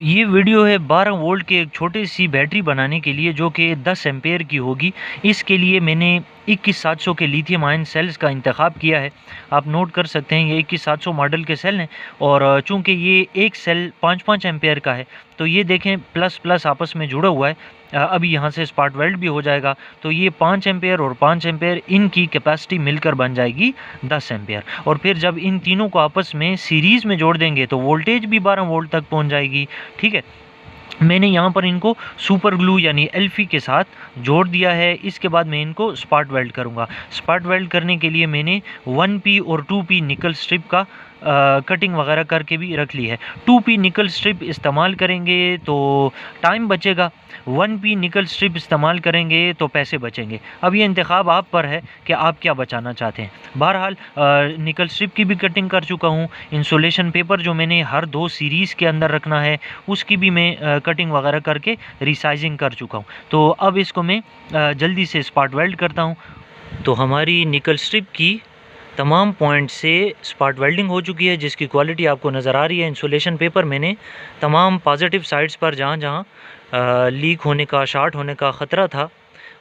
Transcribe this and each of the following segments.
ये वीडियो है 12 वोल्ट के एक छोटी सी बैटरी बनाने के लिए जो कि 10 एम्पेयर की होगी। इसके लिए मैंने 21700 के लिथियम आयन सेल्स का इंतखाब किया है। आप नोट कर सकते हैं ये 21700 मॉडल के सेल हैं और चूंकि ये एक सेल 5-5 एम्पेयर का है तो ये देखें प्लस प्लस आपस में जुड़ा हुआ है। अभी यहाँ से स्पार्क वेल्ड भी हो जाएगा तो ये 5 एम्पेयर और 5 एम्पेयर इनकी कैपेसिटी मिलकर बन जाएगी 10 एम्पेयर। और फिर जब इन तीनों को आपस में सीरीज़ में जोड़ देंगे तो वोल्टेज भी 12 वोल्ट तक पहुँच जाएगी। ठीक है, मैंने यहाँ पर इनको सुपर ग्लू यानी एल्फी के साथ जोड़ दिया है। इसके बाद मैं इनको स्पार्क वेल्ड करूँगा। स्पार्क वेल्ड करने के लिए मैंने 1p और 2p निकल स्ट्रिप का कटिंग वगैरह करके भी रख ली है। 2p निकल स्ट्रिप इस्तेमाल करेंगे तो टाइम बचेगा, 1p निकल स्ट्रिप इस्तेमाल करेंगे तो पैसे बचेंगे। अब ये इंतखाब आप पर है कि आप क्या बचाना चाहते हैं। बहरहाल निकल स्ट्रिप की भी कटिंग कर चुका हूँ। इंसुलेशन पेपर जो मैंने हर 2 सीरीज़ के अंदर रखना है उसकी भी मैं कटिंग वगैरह करके रिसाइजिंग कर चुका हूँ। तो अब इसको मैं जल्दी से स्पार्क वेल्ड करता हूँ। तो हमारी निकल स्ट्रिप की तमाम पॉइंट से स्पार्क वेल्डिंग हो चुकी है जिसकी क्वालिटी आपको नज़र आ रही है। इंसुलेशन पेपर मैंने तमाम पॉजिटिव साइड्स पर जहाँ जहाँ लीक होने का, शॉर्ट होने का ख़तरा था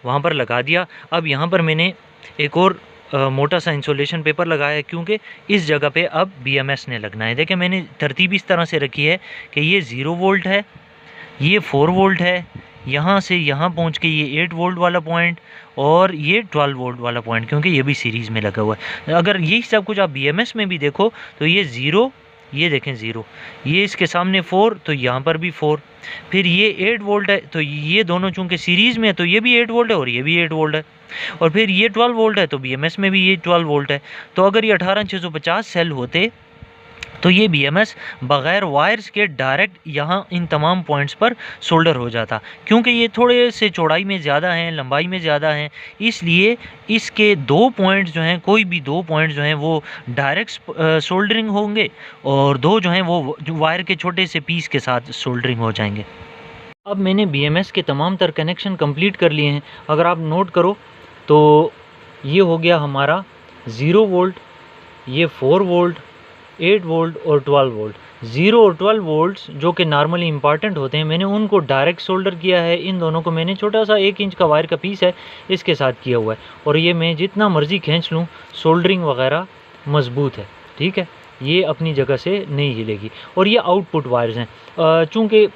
वहाँ पर लगा दिया। अब यहाँ पर मैंने एक और मोटा सा इंसुलेशन पेपर लगाया है क्योंकि इस जगह पे अब BMS ने लगना है। देखिए मैंने तरतीब इस तरह से रखी है कि ये 0 वोल्ट है, ये 4 वोल्ट है, यहाँ से यहाँ पहुँच के ये 8 वोल्ट वाला पॉइंट और ये 12 वोल्ट वाला पॉइंट, क्योंकि ये भी सीरीज़ में लगा हुआ है। अगर यही सब कुछ आप BMS में भी देखो तो ये 0, ये देखें 0, ये इसके सामने 4 तो यहाँ पर भी 4, फिर ये 8 वोल्ट है तो ये दोनों चूँकि सीरीज़ में है तो ये भी 8 वोल्ट है और ये भी 8 वोल्ट है, और फिर ये 12 वोल्ट है तो BMS में भी ये 12 वोल्ट है। तो अगर ये 18650 सेल होते तो ये BMS बग़ैर वायर्स के डायरेक्ट यहाँ इन तमाम पॉइंट्स पर सोल्डर हो जाता। क्योंकि ये थोड़े से चौड़ाई में ज़्यादा हैं, लंबाई में ज़्यादा हैं, इसलिए इसके 2 पॉइंट्स जो हैं, कोई भी 2 पॉइंट्स जो हैं वो डायरेक्ट सोल्डरिंग होंगे और 2 जो हैं वो वायर के छोटे से पीस के साथ सोल्डरिंग हो जाएंगे। अब मैंने BMS के तमाम तर कनेक्शन कंप्लीट कर लिए हैं। अगर आप नोट करो तो ये हो गया हमारा 0 वोल्ट, ये 4 वोल्ट, 8 वोल्ट और 12 वोल्ट। 0 और 12 वोल्ट्स जो कि नॉर्मली इंपॉर्टेंट होते हैं मैंने उनको डायरेक्ट सोल्डर किया है। इन दोनों को मैंने छोटा सा 1 इंच का वायर का पीस है इसके साथ किया हुआ है और ये मैं जितना मर्ज़ी खींच लूँ सोल्डरिंग वगैरह मज़बूत है। ठीक है, ये अपनी जगह से नहीं हिलेगी। और ये आउटपुट वायर्स हैं। चूँकि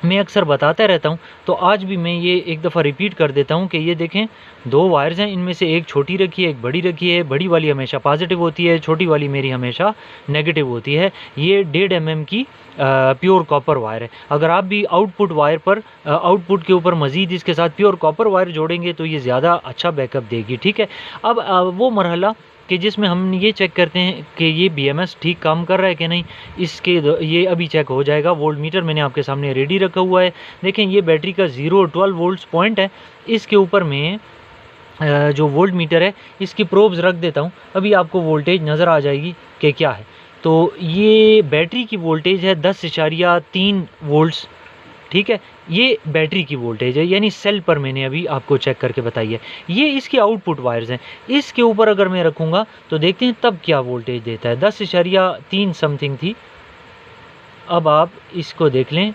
मैं अक्सर बताता रहता हूँ तो आज भी मैं ये एक दफ़ा रिपीट कर देता हूँ कि ये देखें 2 वायर्स हैं, इनमें से एक छोटी रखी है, एक बड़ी रखी है। बड़ी वाली हमेशा पॉजिटिव होती है, छोटी वाली मेरी हमेशा नेगेटिव होती है। ये 1.5 mm की प्योर कॉपर वायर है। अगर आप भी आउटपुट वायर पर आउटपुट के ऊपर मज़ीद इसके साथ प्योर कॉपर वायर जोड़ेंगे तो ये ज़्यादा अच्छा बैकअप देगी। ठीक है, अब वो मरहला कि जिसमें हम ये चेक करते हैं कि ये BMS ठीक काम कर रहा है कि नहीं, ये अभी चेक हो जाएगा। वोल्ट मीटर मैंने आपके सामने रेडी रखा हुआ है। देखें ये बैटरी का 0 और 12 वोल्ट्स पॉइंट है। इसके ऊपर मैं जो वोल्ट मीटर है इसकी प्रोब्स रख देता हूँ। अभी आपको वोल्टेज नज़र आ जाएगी कि क्या है। तो ये बैटरी की वोल्टेज है 10.3 वोल्ट्स। ठीक है, ये बैटरी की वोल्टेज है, यानी सेल पर मैंने अभी आपको चेक करके बताई है। ये इसके आउटपुट वायर्स हैं। इसके ऊपर अगर मैं रखूँगा तो देखते हैं तब क्या वोल्टेज देता है। 10.3 समथिंग थी, अब आप इसको देख लें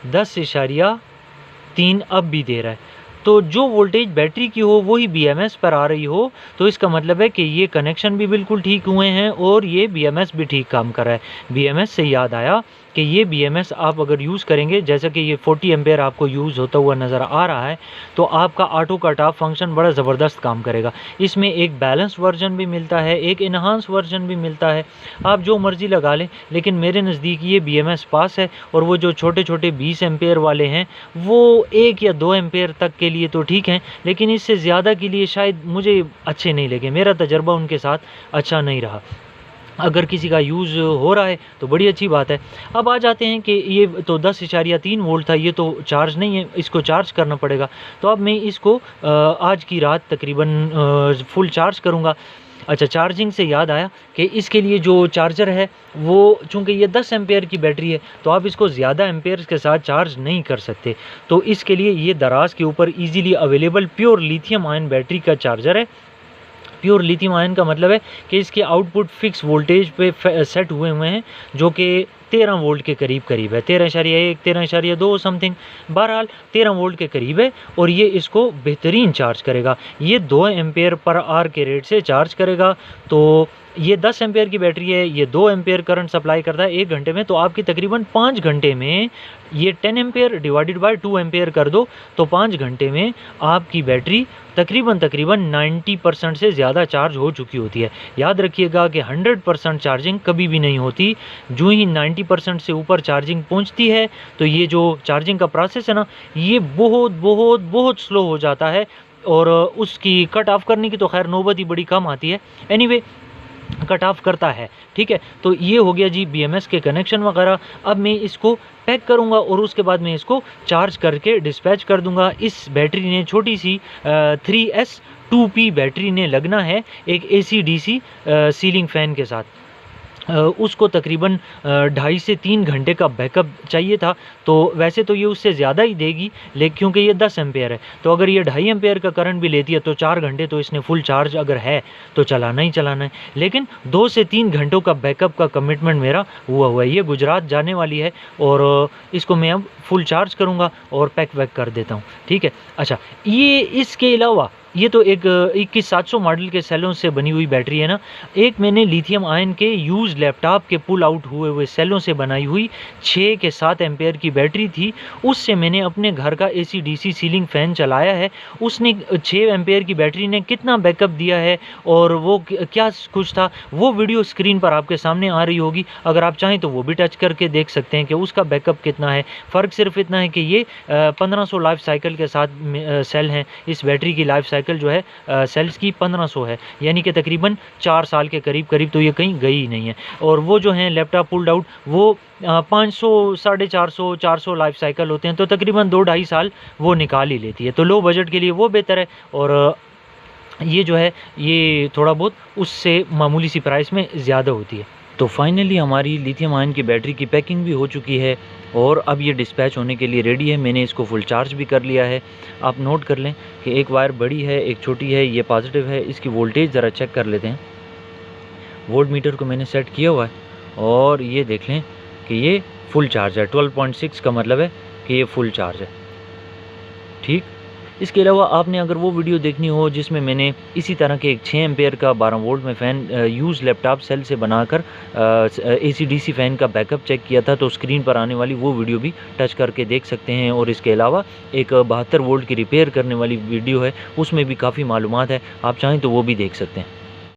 10.3 अब भी दे रहा है। तो जो वोल्टेज बैटरी की हो वही BMS पर आ रही हो तो इसका मतलब है कि ये कनेक्शन भी बिल्कुल ठीक हुए हैं और ये BMS भी ठीक काम कर रहा है। BMS से याद आया कि ये BMS आप अगर यूज़ करेंगे, जैसा कि ये 40 एम्पेयर आपको यूज़ होता हुआ नज़र आ रहा है, तो आपका ऑटो कट ऑफ फंक्शन बड़ा ज़बरदस्त काम करेगा। इसमें एक बैलेंस वर्जन भी मिलता है, एक इन्हांस वर्जन भी मिलता है। आप जो मर्ज़ी लगा लें, लेकिन मेरे नज़दीक ये BMS पास है। और वो जो छोटे छोटे 20 एम्पेयर वाले हैं वो 1 या 2 एम्पेयर तक के लिए तो ठीक हैं, लेकिन इससे ज़्यादा के लिए शायद मुझे अच्छे नहीं लगे। मेरा तजर्बा उनके साथ अच्छा नहीं रहा। अगर किसी का यूज़ हो रहा है तो बड़ी अच्छी बात है। अब आ जाते हैं कि ये तो 10.3 वोल्ट था, ये तो चार्ज नहीं है, इसको चार्ज करना पड़ेगा। तो अब मैं इसको आज की रात तकरीबन फुल चार्ज करूँगा। अच्छा, चार्जिंग से याद आया कि इसके लिए जो चार्जर है वो चूँकि ये 10 एम्पेयर की बैटरी है तो आप इसको ज़्यादा एम्पेयर्स के साथ चार्ज नहीं कर सकते। तो इसके लिए ये दराज के ऊपर easily available pure lithium ion battery का चार्जर है। प्योर लिथियम आयन का मतलब है कि इसके आउटपुट फिक्स वोल्टेज पे सेट हुए हैं जो कि 13 वोल्ट के करीब है, 13.1 13.2 समथिंग, बहरहाल 13 वोल्ट के करीब है और ये इसको बेहतरीन चार्ज करेगा। ये 2 एम्पेयर पर आवर के रेट से चार्ज करेगा। तो ये 10 एम्पेयर की बैटरी है, ये 2 एम्पेयर करंट सप्लाई करता है 1 घंटे में, तो आपकी तकरीबन 5 घंटे में ये 10 एम्पेयर डिवाइडेड बाय 2 एम्पेयर कर दो तो 5 घंटे में आपकी बैटरी तकरीबन 90% से ज़्यादा चार्ज हो चुकी होती है। याद रखिएगा कि 100% चार्जिंग कभी भी नहीं होती, जो ही 90% से ऊपर चार्जिंग पहुंचती है तो ये जो चार्जिंग का प्रोसेस है ना, ये बहुत स्लो हो जाता है और उसकी कट ऑफ करने की तो खैर नौबत ही बड़ी कम आती है। एनीवे कट ऑफ करता है, ठीक है। तो ये हो गया जी BMS के कनेक्शन वगैरह। अब मैं इसको पैक करूंगा और उसके बाद मैं इसको चार्ज करके डिस्पैच कर दूंगा। इस बैटरी ने छोटी सी 3S 2P बैटरी ने लगना है एक AC/DC सीलिंग फ़ैन के साथ। उसको तकरीबन 2.5 से 3 घंटे का बैकअप चाहिए था, तो वैसे तो ये उससे ज़्यादा ही देगी, लेकिन क्योंकि ये 10 एम्पेयर है तो अगर ये 2.5 एम्पेयर का करंट भी लेती है तो 4 घंटे तो इसने फुल चार्ज अगर है तो चलाना ही चलाना है। लेकिन 2 से 3 घंटों का बैकअप का कमिटमेंट मेरा हुआ है। ये गुजरात जाने वाली है और इसको मैं अब फुल चार्ज करूँगा और पैक वैक कर देता हूँ, ठीक है। अच्छा, ये इसके अलावा ये तो एक 21700 मॉडल के सेलों से बनी हुई बैटरी है ना। एक मैंने लिथियम आयन के यूज़ लैपटॉप के पुल आउट हुए सेलों से बनाई हुई 6 के 7 एम्पेयर की बैटरी थी, उससे मैंने अपने घर का AC/DC सीलिंग फ़ैन चलाया है। उसने 6 एम्पेयर की बैटरी ने कितना बैकअप दिया है और वो क्या कुछ था, वो वीडियो स्क्रीन पर आपके सामने आ रही होगी। अगर आप चाहें तो वो भी टच करके देख सकते हैं कि उसका बैकअप कितना है। फ़र्क सिर्फ इतना है कि ये 1500 लाइफ साइकिल के साथ सेल हैं। इस बैटरी की लाइफ साइकिल जो है सेल्स की 1500 है, यानी कि तकरीबन 4 साल के करीब तो ये कहीं गई ही नहीं है। और वो जो हैं लैपटॉप पुल्ड आउट वो 500 450 400 लाइफ साइकिल होते हैं, तो तकरीबन 2-2.5 साल वो निकाल ही लेती है। तो लो बजट के लिए वो बेहतर है और ये जो है ये थोड़ा बहुत उससे मामूली सी प्राइस में ज़्यादा होती है। तो फाइनली हमारी लिथियम आयन की बैटरी की पैकिंग भी हो चुकी है और अब ये डिस्पैच होने के लिए रेडी है। मैंने इसको फुल चार्ज भी कर लिया है। आप नोट कर लें कि एक वायर बड़ी है, एक छोटी है, ये पॉजिटिव है। इसकी वोल्टेज ज़रा चेक कर लेते हैं। वोल्ट मीटर को मैंने सेट किया हुआ है और ये देख लें कि ये फुल चार्ज है। 12.6 का मतलब है कि ये फुल चार्ज है, ठीक। इसके अलावा आपने अगर वो वीडियो देखनी हो जिसमें मैंने इसी तरह के एक 6 एम्पेयर का 12 वोल्ट में फ़ैन यूज़ लैपटॉप सेल से बनाकर AC/DC फ़ैन का बैकअप चेक किया था, तो स्क्रीन पर आने वाली वो वीडियो भी टच करके देख सकते हैं। और इसके अलावा एक 72 वोल्ट की रिपेयर करने वाली वीडियो है, उसमें भी काफ़ी मालूमात है, आप चाहें तो वो भी देख सकते हैं।